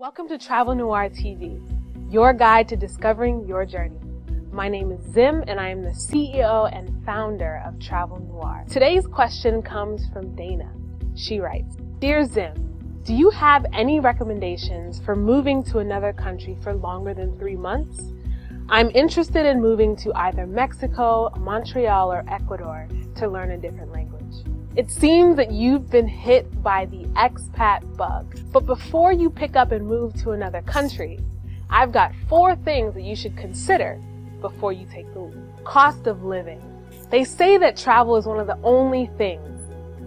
Welcome to Travel Noir TV, your guide to discovering your journey. My name is Zim and I am the CEO and founder of Travel Noir. Today's question comes from Dana. She writes, Dear Zim, do you have any recommendations for moving to another country for longer than 3 months? I'm interested in moving to either Mexico, Montreal, or Ecuador to learn a different language. It seems that you've been hit by the expat bug. But before you pick up and move to another country, I've got 4 things that you should consider before you take the leap. Cost of living. They say that travel is one of the only things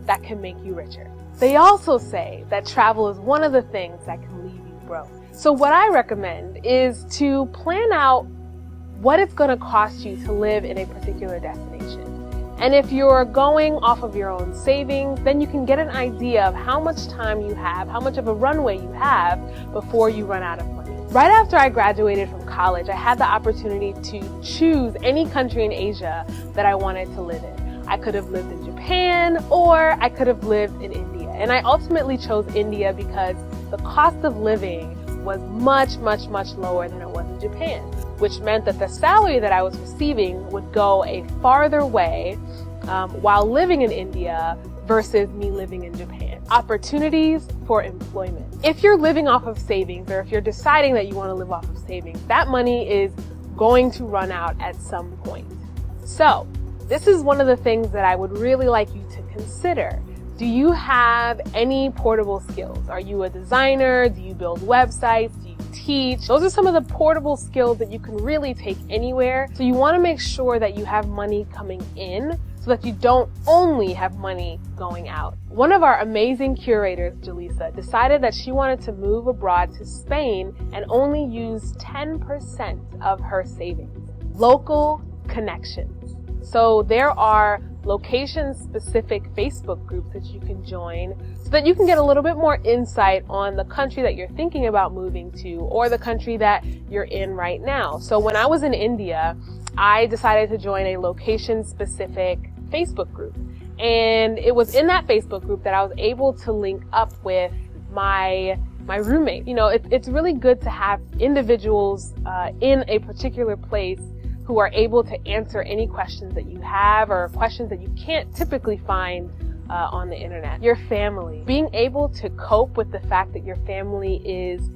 that can make you richer. They also say that travel is one of the things that can leave you broke. So what I recommend is to plan out what it's going to cost you to live in a particular destination. And if you're going off of your own savings, then you can get an idea of how much time you have, how much of a runway you have before you run out of money. Right after I graduated from college, I had the opportunity to choose any country in Asia that I wanted to live in. I could have lived in Japan or I could have lived in India. And I ultimately chose India because the cost of living was much lower than it was in Japan, which meant that the salary that I was receiving would go a farther way while living in India versus me living in Japan. Opportunities for employment. If you're living off of savings, or if you're deciding that you want to live off of savings, that money is going to run out at some point. So this is one of the things that I would really like you to consider. Do you have any portable skills? Are you a designer? Do you build websites? Do you teach? Those are some of the portable skills that you can really take anywhere. So you want to make sure that you have money coming in so that you don't only have money going out. One of our amazing curators, Jaleesa, decided that she wanted to move abroad to Spain and only use 10% of her savings. Local connections. So there are location-specific Facebook groups that you can join so that you can get a little bit more insight on the country that you're thinking about moving to or the country that you're in right now. So when I was in India, I decided to join a location-specific Facebook group. And it was in that Facebook group that I was able to link up with my roommate. You know, it's really good to have individuals in a particular place who are able to answer any questions that you have or questions that you can't typically find on the internet. Your family. Being able to cope with the fact that your family is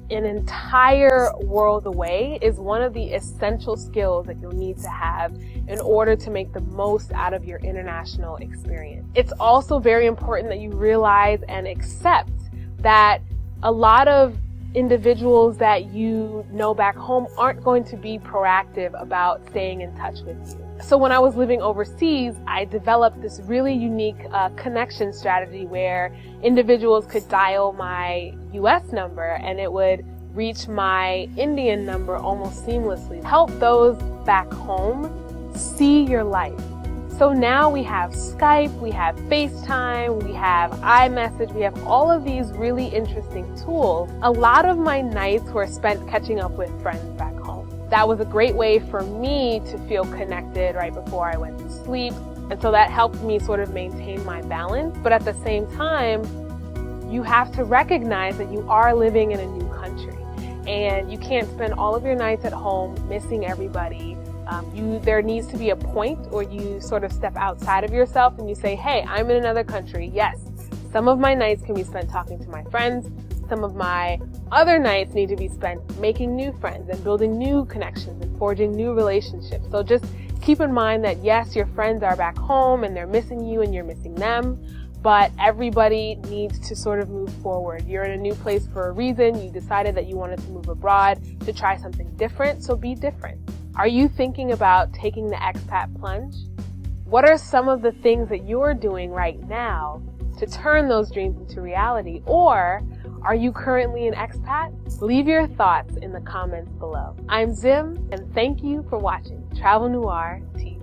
an entire world away is one of the essential skills that you'll need to have in order to make the most out of your international experience. It's also very important that you realize and accept that a lot of individuals that you know back home aren't going to be proactive about staying in touch with you. So when I was living overseas, I developed this really unique connection strategy where individuals could dial my US number and it would reach my Indian number almost seamlessly. Help those back home see your life. So now we have Skype, we have FaceTime, we have iMessage, we have all of these really interesting tools. A lot of my nights were spent catching up with friends back home. That was a great way for me to feel connected right before I went to sleep. And so that helped me sort of maintain my balance. But at the same time, you have to recognize that you are living in a new country and you can't spend all of your nights at home missing everybody. There needs to be a point where you sort of step outside of yourself and you say, hey, I'm in another country. Yes, some of my nights can be spent talking to my friends. Some of my other nights need to be spent making new friends and building new connections and forging new relationships. So just keep in mind that yes, your friends are back home and they're missing you and you're missing them, but everybody needs to sort of move forward. You're in a new place for a reason. You decided that you wanted to move abroad to try something different, so be different. Are you thinking about taking the expat plunge? What are some of the things that you're doing right now to turn those dreams into reality? Or are you currently an expat? Leave your thoughts in the comments below. I'm Zim, and thank you for watching Travel Noir TV.